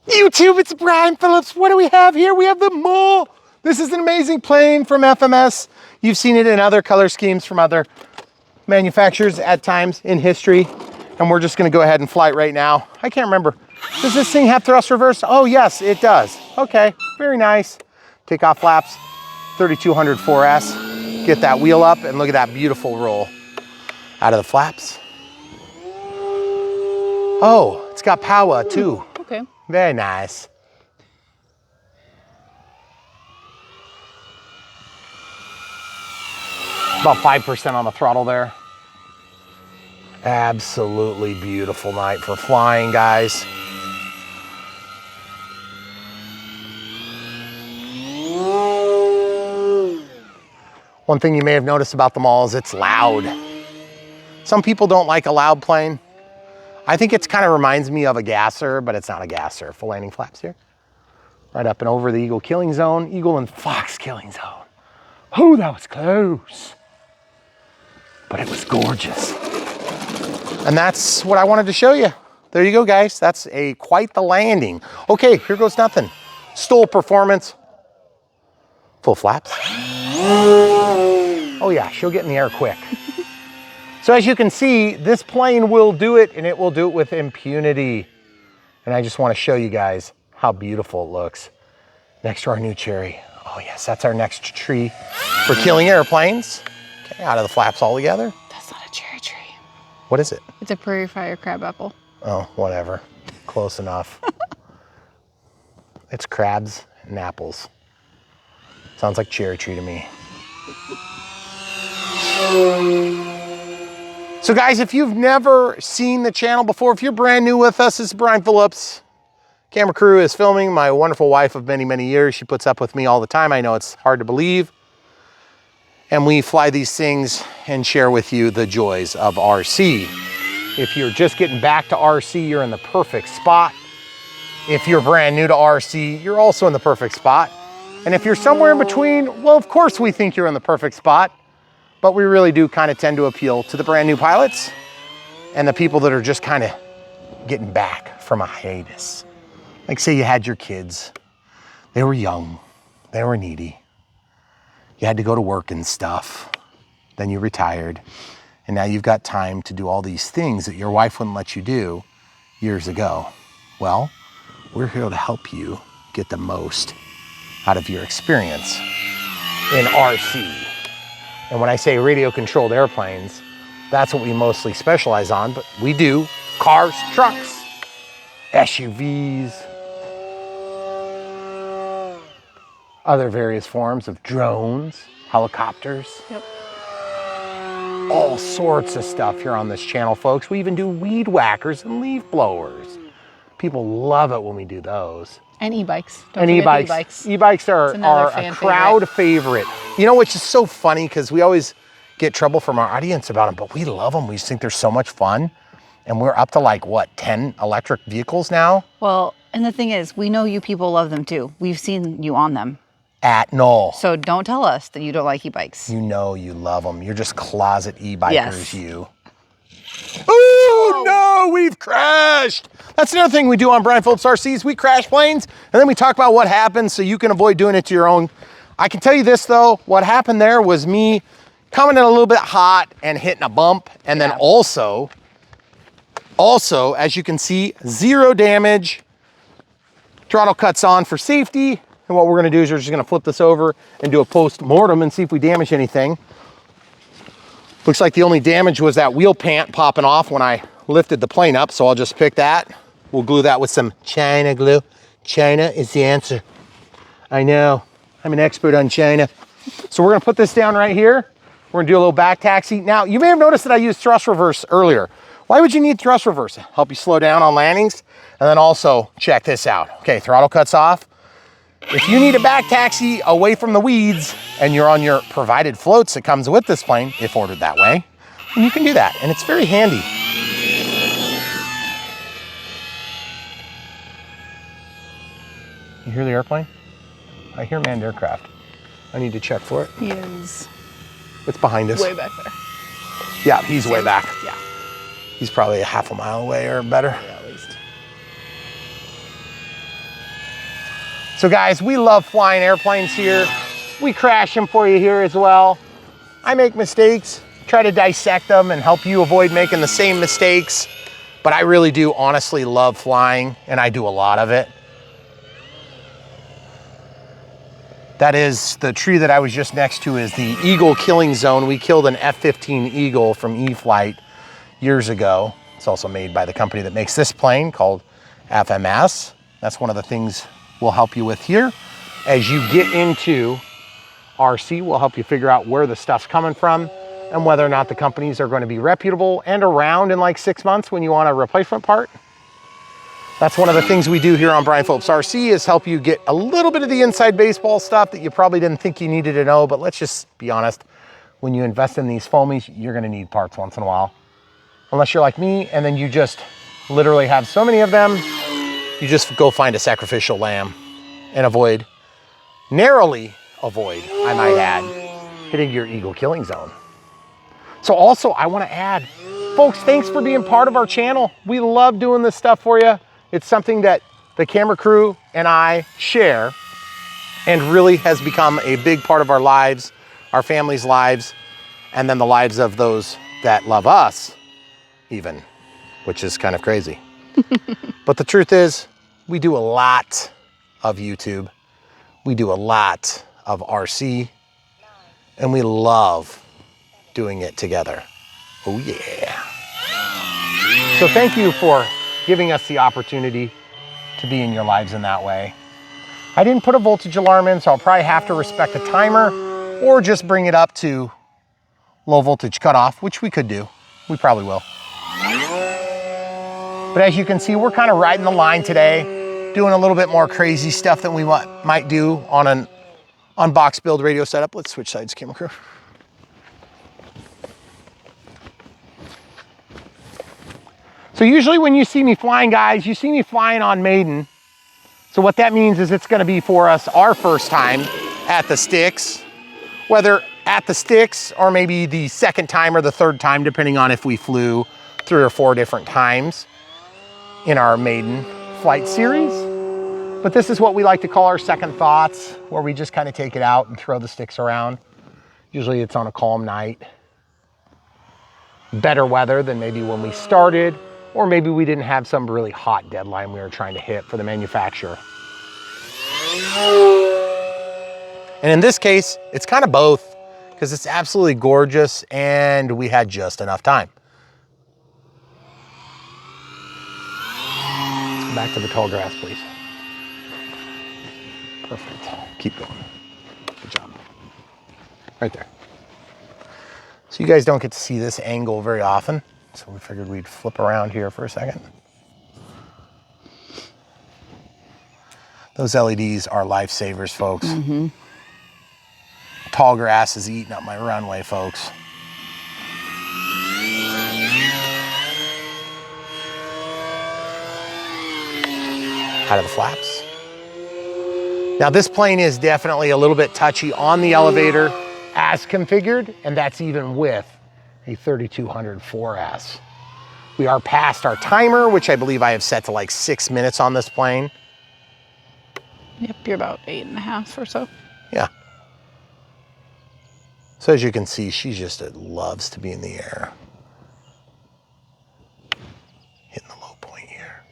YouTube, it's Brian Phillips. What do we have here? We have the Maule. This is an amazing plane from FMS. You've seen it in other color schemes from other manufacturers at times in history. And we're just gonna go ahead and fly it right now. I can't remember. Does this thing have thrust reverse? Oh yes, it does. Okay, very nice. Take off flaps, 3200 4S. Get that wheel up and look at that beautiful roll out of the flaps. Oh, it's got power too. Okay. Very nice. About 5% on the throttle there. Absolutely beautiful night for flying, guys. One thing you may have noticed about the Maule is it's loud. Some people don't like a loud plane. I think it kind of reminds me of a gasser, but it's not a gasser. Full landing flaps here. Right up and over the eagle killing zone, eagle and fox killing zone. Oh, that was close. But it was gorgeous. And that's what I wanted to show you. There you go, guys. That's quite the landing. Okay, here goes nothing. Stole performance. Full flaps. Oh yeah, she'll get in the air quick. So as you can see, this plane will do it, and it will do it with impunity. And I just want to show you guys how beautiful it looks next to our new cherry. Oh yes, that's our next tree for killing airplanes. Okay, out of the flaps all together. That's not a cherry tree. What is it? It's a prairie fire crabapple. Oh, whatever. Close enough. It's crabs and apples. Sounds like cherry tree to me. So guys, if you've never seen the channel before, if you're brand new with us, this is Brian Phillips. Camera crew is filming. My wonderful wife of many, many years. She puts up with me all the time. I know it's hard to believe. And we fly these things and share with you the joys of RC. If you're just getting back to RC, you're in the perfect spot. If you're brand new to RC, you're also in the perfect spot. And if you're somewhere in between, well, of course we think you're in the perfect spot, but we really do kind of tend to appeal to the brand new pilots and the people that are just kind of getting back from a hiatus. Like say you had your kids, they were young, they were needy. You had to go to work and stuff. Then you retired. And now you've got time to do all these things that your wife wouldn't let you do years ago. Well, we're here to help you get the most out of your experience in RC. And when I say radio controlled airplanes, that's what we mostly specialize on, but we do cars, trucks, SUVs, other various forms of drones, helicopters. Yep. All sorts of stuff here on this channel, folks. We even do weed whackers and leaf blowers. People love it when we do those. And e-bikes. And e-bikes. E-bikes are a crowd favorite. You know, which is so funny because we always get trouble from our audience about them, but we love them. We just think they're so much fun. And we're up to like, what, 10 electric vehicles now? Well, and the thing is, we know you people love them too. We've seen you on them. At Knoll. So don't tell us that you don't like e-bikes. You know you love them. You're just closet e-bikers, yes. You. Oh no, we've crashed. That's another thing we do on Brian Phillips RCs. We crash planes and then we talk about what happened so you can avoid doing it to your own. I can tell you this though, what happened there was me coming in a little bit hot and hitting a bump. And then also, as you can see, 0 damage. Throttle cuts on for safety. And what we're gonna do is we're just gonna flip this over and do a post-mortem and see if we damage anything. Looks like the only damage was that wheel pant popping off when I lifted the plane up, so I'll just pick that. We'll glue that with some China glue. China is the answer. I know, I'm an expert on China. So we're gonna put this down right here. We're gonna do a little back taxi. Now, you may have noticed that I used thrust reverse earlier. Why would you need thrust reverse? Help you slow down on landings. And then also, check this out. Okay, throttle cuts off. If you need a back taxi away from the weeds and you're on your provided floats that comes with this plane, if ordered that way, then you can do that. And it's very handy. You hear the airplane? I hear manned aircraft. I need to check for it. He is. It's behind us. Way back there. Yeah, he's way back. Yeah. He's probably a half a mile away or better. Yeah, at least. So guys, we love flying airplanes here. We crash them for you here as well. I make mistakes, try to dissect them and help you avoid making the same mistakes. But I really do honestly love flying, and I do a lot of it. That is the tree that I was just next to is the Eagle killing zone. We killed an F-15 Eagle from E-Flight years ago. It's also made by the company that makes this plane called FMS. That's one of the things we'll help you with here. As you get into RC, we'll help you figure out where the stuff's coming from and whether or not the companies are going to be reputable and around in like 6 months when you want a replacement part. That's one of the things we do here on Brian Phillips RC is help you get a little bit of the inside baseball stuff that you probably didn't think you needed to know, but let's just be honest. When you invest in these foamies, you're gonna need parts once in a while. Unless you're like me, and then you just literally have so many of them, you just go find a sacrificial lamb and narrowly avoid, I might add, hitting your Eagle killing zone. So also, I wanna add, folks, thanks for being part of our channel. We love doing this stuff for you. It's something that the camera crew and I share and really has become a big part of our lives, our families' lives, and then the lives of those that love us even, which is kind of crazy. But the truth is, we do a lot of YouTube. We do a lot of RC, and we love doing it together. Oh yeah. So thank you for giving us the opportunity to be in your lives in that way. I didn't put a voltage alarm in, so I'll probably have to respect a timer or just bring it up to low voltage cutoff, which we could do. We probably will. But as you can see, we're kind of riding the line today, doing a little bit more crazy stuff than we might do on an unbox build radio setup. Let's switch sides, camera crew. So usually when you see me flying, guys, you see me flying on maiden. So what that means is it's gonna be for us our first time at the sticks, whether at the sticks or maybe the second time or the third time, depending on if we flew 3 or 4 different times in our maiden flight series. But this is what we like to call our second thoughts, where we just kind of take it out and throw the sticks around. Usually it's on a calm night. Better weather than maybe when we started, or maybe we didn't have some really hot deadline we were trying to hit for the manufacturer. And in this case, it's kind of both, because it's absolutely gorgeous and we had just enough time. Let's go back to the tall grass, please. Perfect. Keep going. Good job. Right there. So you guys don't get to see this angle very often, so we figured we'd flip around here for a second. Those LEDs are lifesavers, folks. Mm-hmm. Tall grass is eating up my runway, folks. Out of the flaps. Now this plane is definitely a little bit touchy on the elevator as configured, and that's even with a 3200 4S. We are past our timer, which I believe I have set to like 6 minutes on this plane. Yep, you're about 8.5 or so. Yeah. So as you can see, she just loves to be in the air. Hitting the low point here.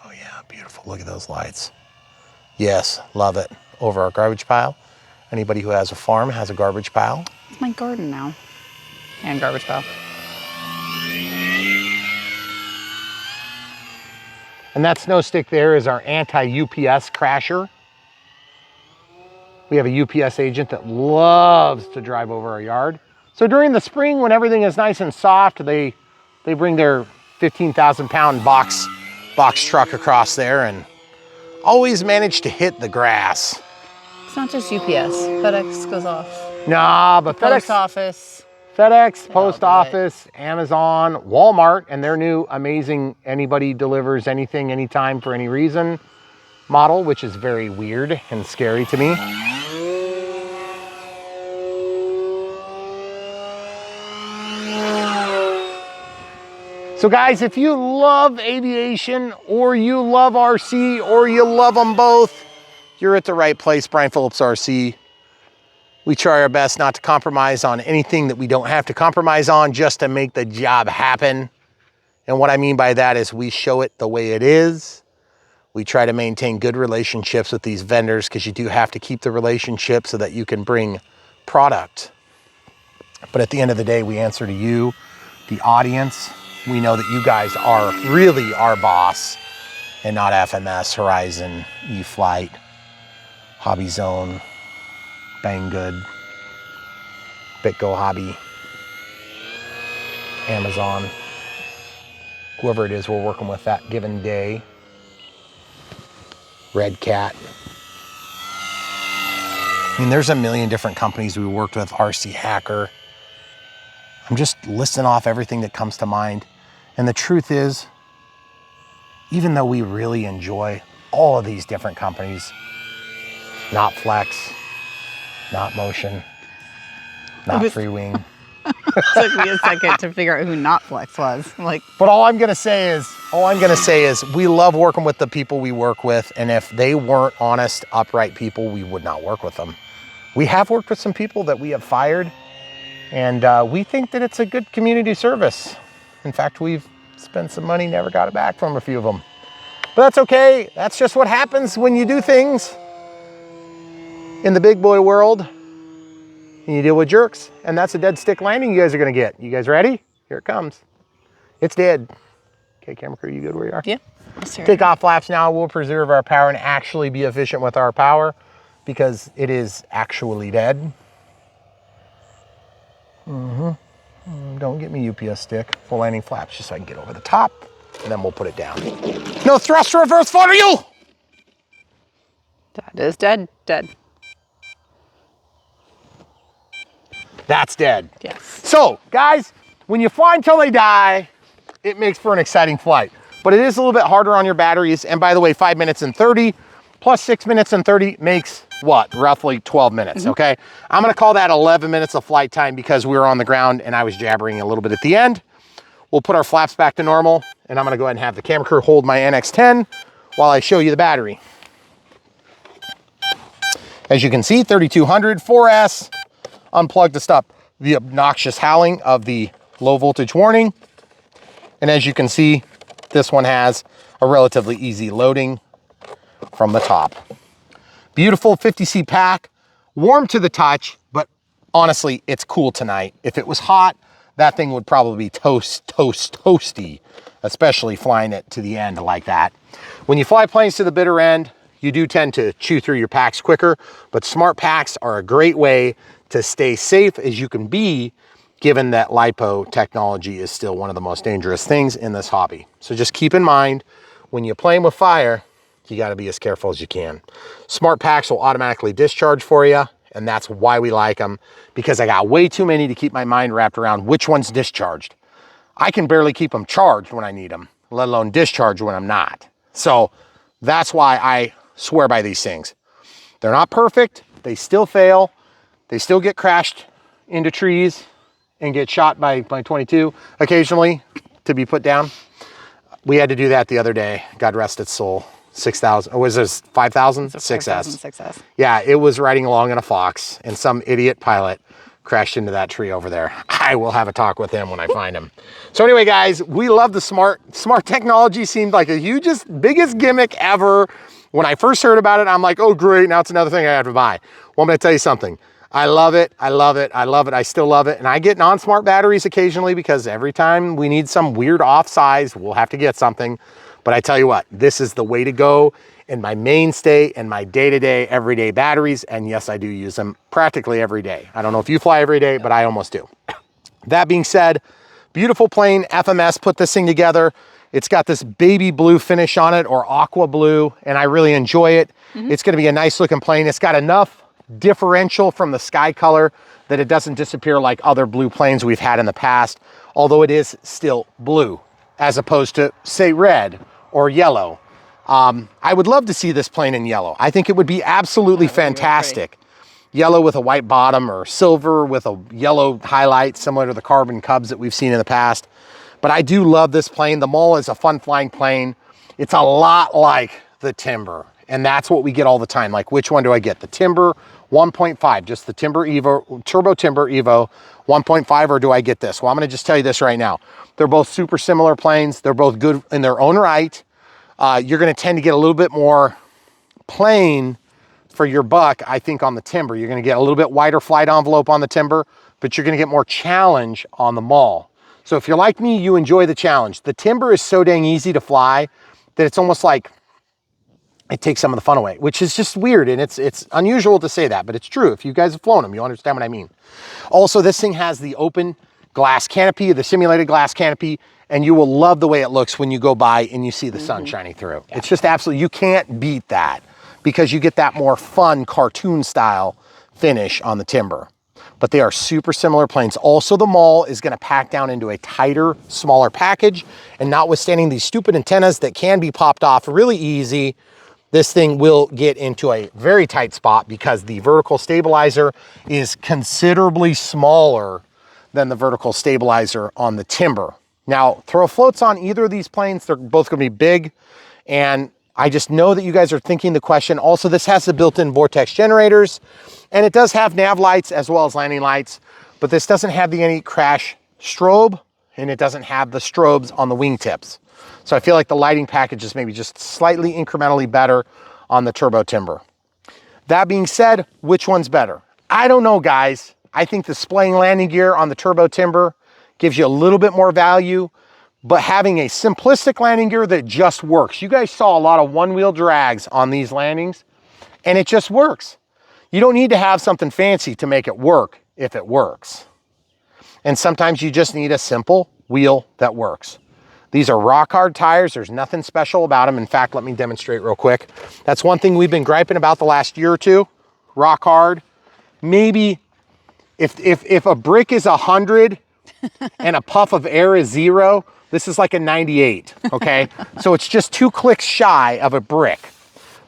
Oh yeah, beautiful. Look at those lights. Yes, love it. Over our garbage pile. Anybody who has a farm has a garbage pile. It's my garden now. And garbage pile. And that snow stick there is our anti-UPS crasher. We have a UPS agent that loves to drive over our yard. So during the spring, when everything is nice and soft, they bring their 15,000-pound box truck across there and always manage to hit the grass. It's not just UPS. FedEx goes off. Nah, but Post office. FedEx, Post Office, Amazon, Walmart, and their new amazing anybody delivers anything, anytime, for any reason model, which is very weird and scary to me. So guys, if you love aviation or you love RC or you love them both, you're at the right place, Brian Phillips RC. We try our best not to compromise on anything that we don't have to compromise on just to make the job happen. And what I mean by that is we show it the way it is. We try to maintain good relationships with these vendors because you do have to keep the relationship so that you can bring product. But at the end of the day, we answer to you, the audience. We know that you guys are really our boss and not FMS, Horizon, E-Flight, Hobby Zone, Banggood, BitGo Hobby, Amazon, whoever it is we're working with that given day, Red Cat. I mean, there's a million different companies we worked with, RC Hacker. I'm just listing off everything that comes to mind. And the truth is, even though we really enjoy all of these different companies, not Flex, not Motion, not Free Wing. Took me a second to figure out who not Flex was. But all I'm gonna say is we love working with the people we work with, and if they weren't honest, upright people, we would not work with them. We have worked with some people that we have fired, and we think that it's a good community service. In fact, we've spent some money, never got it back from a few of them. But that's okay. That's just what happens when you do things in the big boy world and you deal with jerks. And that's a dead stick landing you guys are gonna get. You guys ready? Here it comes. It's dead. Okay, camera crew, you good where you are? Yeah. Yes, sir. Take off flaps now. We'll preserve our power and actually be efficient with our power because it is actually dead. Don't get me UPS stick. Full landing flaps just so I can get over the top, and then we'll put it down. No thrust reverse for you! That is dead. Dead. That's dead. Yes. So, guys, when you fly until they die, it makes for an exciting flight. But it is a little bit harder on your batteries. And by the way, 5 minutes and 30 plus 6 minutes and 30 makes what? Roughly 12 minutes, okay? I'm gonna call that 11 minutes of flight time because we were on the ground and I was jabbering a little bit at the end. We'll put our flaps back to normal, and I'm gonna go ahead and have the camera crew hold my NX10 while I show you the battery. As you can see, 3200 4S, unplugged to stop the obnoxious howling of the low voltage warning. And as you can see, this one has a relatively easy loading from the top. Beautiful 50C pack, warm to the touch, but honestly, it's cool tonight. If it was hot, that thing would probably be toasty, especially flying it to the end like that. When you fly planes to the bitter end, you do tend to chew through your packs quicker, but smart packs are a great way to stay safe as you can be, given that LiPo technology is still one of the most dangerous things in this hobby. So just keep in mind, when you're playing with fire, you gotta be as careful as you can. Smart packs will automatically discharge for you, and that's why we like them, because I got way too many to keep my mind wrapped around which one's discharged. I can barely keep them charged when I need them, let alone discharged when I'm not. So that's why I swear by these things. They're not perfect, they still fail, they still get crashed into trees and get shot by 22 occasionally to be put down. We had to do that the other day, God rest its soul. 6,000, or was this 5,000? 6S. 6S. Yeah, it was riding along in a Fox and some idiot pilot crashed into that tree over there. I will have a talk with him when I find him. So anyway, guys, we love the smart technology. Seemed like the biggest gimmick ever. When I first heard about it, I'm like, oh great, now it's another thing I have to buy. Well, I'm gonna tell you something. I love it, I love it, I love it, I still love it. And I get non-smart batteries occasionally because every time we need some weird off size, we'll have to get something. But I tell you what, this is the way to go in my mainstay and my day-to-day, everyday batteries. And yes, I do use them practically every day. I don't know if you fly every day, but I almost do. That being said, beautiful plane. FMS put this thing together. It's got this baby blue finish on it, or aqua blue, and I really enjoy it. It's gonna be a nice looking plane. It's got enough differential from the sky color that it doesn't disappear like other blue planes we've had in the past, although it is still blue, as opposed to, say, red or yellow. I would love to see this plane in yellow. I think it would be absolutely fantastic. Yellow with a white bottom, or silver with a yellow highlight, similar to the Carbon Cubs that we've seen in the past. But I do love this plane. The Maule is a fun flying plane. It's a lot like the Timber. And that's what we get all the time. Like, which one do I get? The Timber 1.5, just the Timber Evo, Turbo Timber Evo 1.5, or do I get this? Well, I'm gonna just tell you this right now. They're both super similar planes. They're both good in their own right. You're gonna tend to get a little bit more plane for your buck, I think, on the Timber. You're gonna get a little bit wider flight envelope on the Timber, but you're gonna get more challenge on the Maule. So if you're like me, you enjoy the challenge. The Timber is so dang easy to fly that it's almost like it takes some of the fun away, which is just weird. And it's unusual to say that, but it's true. If you guys have flown them, you understand what I mean. Also, this thing has the open glass canopy, the simulated glass canopy, and you will love the way it looks when you go by and you see the sun shining through. It's just absolutely, you can't beat that because you get that more fun cartoon style finish on the Timber. But they are super similar planes. Also, the Maule is gonna pack down into a tighter, smaller package, and notwithstanding these stupid antennas that can be popped off really easy, this thing will get into a very tight spot because the vertical stabilizer is considerably smaller than the vertical stabilizer on the Timber. Now, throw floats on either of these planes, they're both gonna be big, and I just know that you guys are thinking the question. Also, this has the built-in vortex generators, and it does have nav lights as well as landing lights, but this doesn't have the anti-crash strobe, and it doesn't have the strobes on the wingtips. So I feel like the lighting package is maybe just slightly incrementally better on the Turbo Timber. That being said, which one's better? I don't know, guys. I think the splaying landing gear on the Turbo Timber gives you a little bit more value, but having a simplistic landing gear that just works. You guys saw a lot of one-wheel drags on these landings, and it just works. You don't need to have something fancy to make it work if it works. And sometimes you just need a simple wheel that works. These are rock hard tires. There's nothing special about them. In fact, let me demonstrate real quick. That's one thing we've been griping about the last year or two. Rock hard. Maybe if a brick is 100 and a puff of air is 0, this is like a 98, okay? So it's just 2 clicks shy of a brick.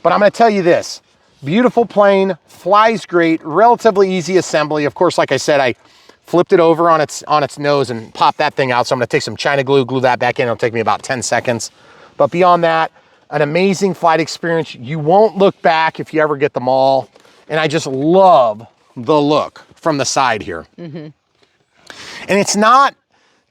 But I'm gonna tell you this, beautiful plane, flies great, relatively easy assembly. Of course, like I said, I flipped it over on its nose and popped that thing out. So I'm gonna take some China glue that back in. It'll take me about 10 seconds. But beyond that, an amazing flight experience. You won't look back if you ever get the Maule. And I just love the look from the side here. And it's not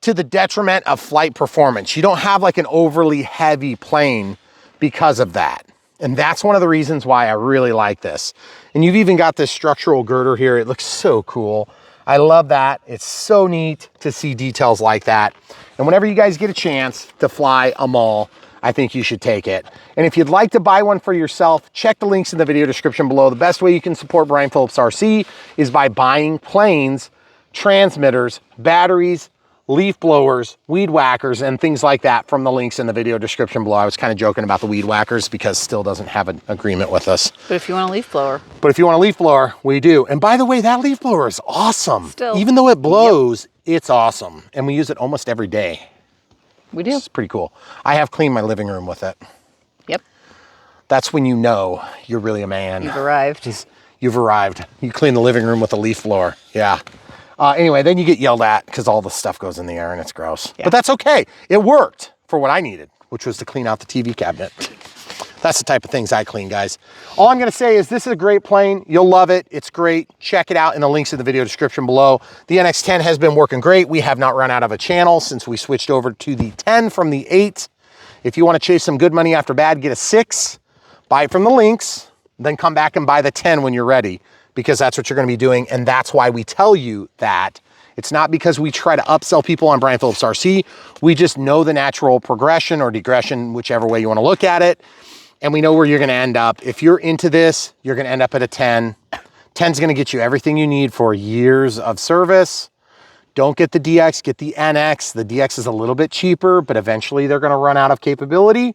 to the detriment of flight performance. You don't have like an overly heavy plane because of that. And that's one of the reasons why I really like this. And you've even got this structural girder here. It looks so cool. I love that. It's so neat to see details like that. And whenever you guys get a chance to fly a Maule, I think you should take it. And if you'd like to buy one for yourself, check the links in the video description below. The best way you can support Brian Phillips RC is by buying planes, transmitters, batteries, leaf blowers, weed whackers, and things like that from the links in the video description below. I was kind of joking about the weed whackers because Still doesn't have an agreement with us. But if you want a leaf blower. But if you want a leaf blower, we do. And by the way, that leaf blower is awesome. Still. Even though it blows, it's awesome. And we use it almost every day. We do. It's pretty cool. I have cleaned my living room with it. Yep. That's when you know you're really a man. You've arrived. You've arrived. You clean the living room with a leaf blower. Yeah. Anyway, then you get yelled at because all the stuff goes in the air and it's gross. Yeah. But that's okay. It worked for what I needed, which was to clean out the TV cabinet. That's the type of things I clean, guys. All I'm gonna say is this is a great plane. You'll love it. It's great. Check it out in the links in the video description below. The NX10 has been working great. We have not run out of a channel since we switched over to the 10 from the 8. If you wanna chase some good money after bad, get a 6, buy it from the links, then come back and buy the 10 when you're ready, because that's what you're gonna be doing, and that's why we tell you that. It's not because we try to upsell people on Brian Phillips RC. We just know the natural progression or digression, whichever way you wanna look at it, and we know where you're gonna end up. If you're into this, you're gonna end up at a 10. 10's gonna get you everything you need for years of service. Don't get the DX, get the NX. The DX is a little bit cheaper, but eventually they're gonna run out of capability,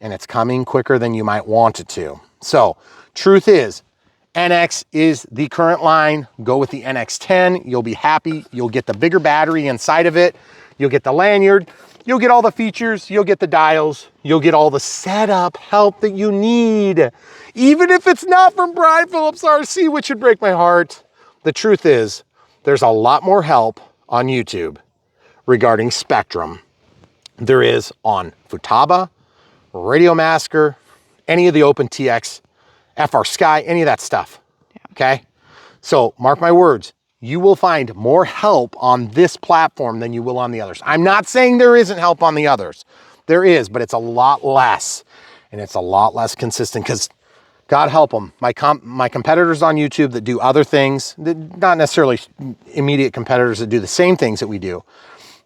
and it's coming quicker than you might want it to. So, truth is, NX is the current line. Go with the NX10. You'll be happy. You'll get the bigger battery inside of it. You'll get the lanyard. You'll get all the features. You'll get the dials. You'll get all the setup help that you need. Even if it's not from Brian Phillips RC, which would break my heart. The truth is, there's a lot more help on YouTube regarding Spectrum there is on Futaba, Radio Masker, any of the Open TX, FR Sky, any of that stuff. Okay? So mark my words, you will find more help on this platform than you will on the others. I'm not saying there isn't help on the others. There is, but it's a lot less, and it's a lot less consistent because God help them. My competitors on YouTube that do other things, not necessarily immediate competitors that do the same things that we do,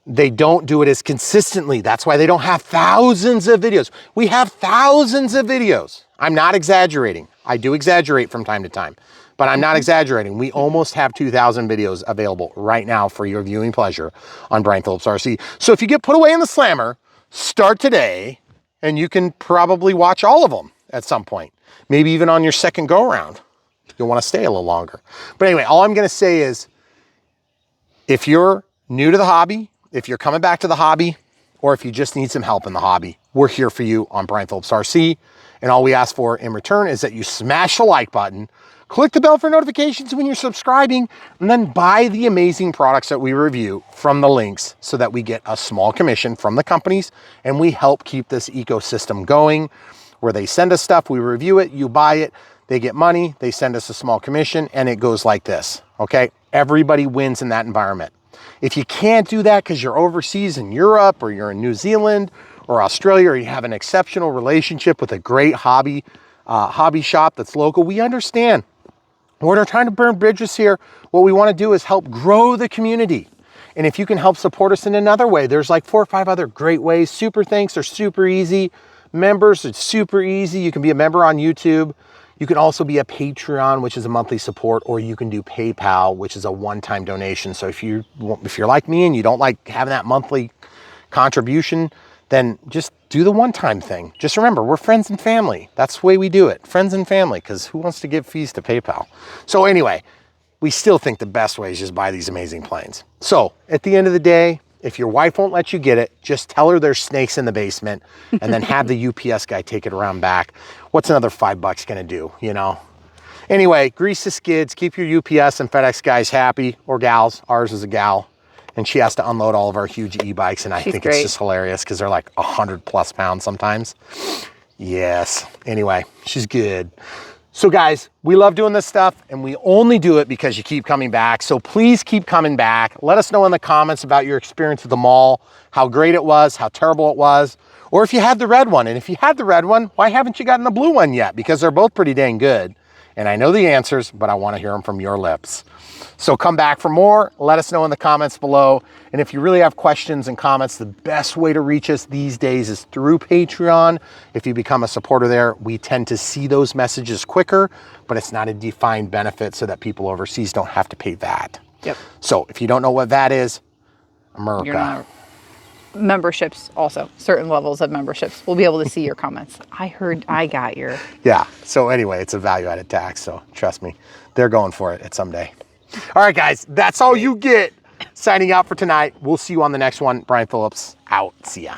they don't do it as consistently. That's why they don't have thousands of videos. We have thousands of videos. I'm not exaggerating. I do exaggerate from time to time, but I'm not exaggerating. We almost have 2,000 videos available right now for your viewing pleasure on Brian Phillips RC. So if you get put away in the slammer, start today, and you can probably watch all of them at some point. Maybe even on your second go around. You'll want to stay a little longer. But anyway, all I'm going to say is, if you're new to the hobby, if you're coming back to the hobby, or if you just need some help in the hobby, we're here for you on Brian Phillips RC. And all we ask for in return is that you smash the like button, click the bell for notifications when you're subscribing, and then buy the amazing products that we review from the links so that we get a small commission from the companies and we help keep this ecosystem going where they send us stuff, we review it, you buy it, they get money, they send us a small commission, and it goes like this, okay? Everybody wins in that environment. If you can't do that because you're overseas in Europe or you're in New Zealand or Australia, or you have an exceptional relationship with a great hobby shop that's local, we understand. We're not trying to burn bridges here. What we want to do is help grow the community. And if you can help support us in another way, there's like 4 or 5 other great ways. Super thanks are super easy. Members, it's super easy. You can be a member on YouTube. You can also be a Patreon, which is a monthly support, or you can do PayPal, which is a one-time donation. So if you're like me and you don't like having that monthly contribution, then just do the one-time thing. Just remember, we're friends and family. That's the way we do it, friends and family, because who wants to give fees to PayPal? So anyway, we still think the best way is just buy these amazing planes. So at the end of the day, if your wife won't let you get it, just tell her there's snakes in the basement and then have the UPS guy take it around back. What's another $5 gonna do, you know? Anyway, grease the skids, keep your UPS and FedEx guys happy, or gals. Ours is a gal. And she has to unload all of our huge e-bikes, and I think it's just hilarious because they're like 100+ pounds sometimes. Yes. Anyway, she's good. So guys, we love doing this stuff, and we only do it because you keep coming back. So please keep coming back. Let us know in the comments about your experience at the mall, how great it was, how terrible it was, or if you had the red one. And if you had the red one, why haven't you gotten the blue one yet? Because they're both pretty dang good. And I know the answers, but I want to hear them from your lips. So come back for more. Let us know in the comments below. And if you really have questions and comments, the best way to reach us these days is through Patreon. If you become a supporter there, we tend to see those messages quicker, but it's not a defined benefit so that people overseas don't have to pay VAT. Yep. So if you don't know what VAT is, America. You're not. Memberships also, certain levels of memberships. We'll be able to see your comments. I got your. Yeah. So anyway, it's a value-added tax. So trust me, they're going for it someday. All right, guys, that's all you get. Signing out for tonight. We'll see you on the next one. Brian Phillips out. See ya.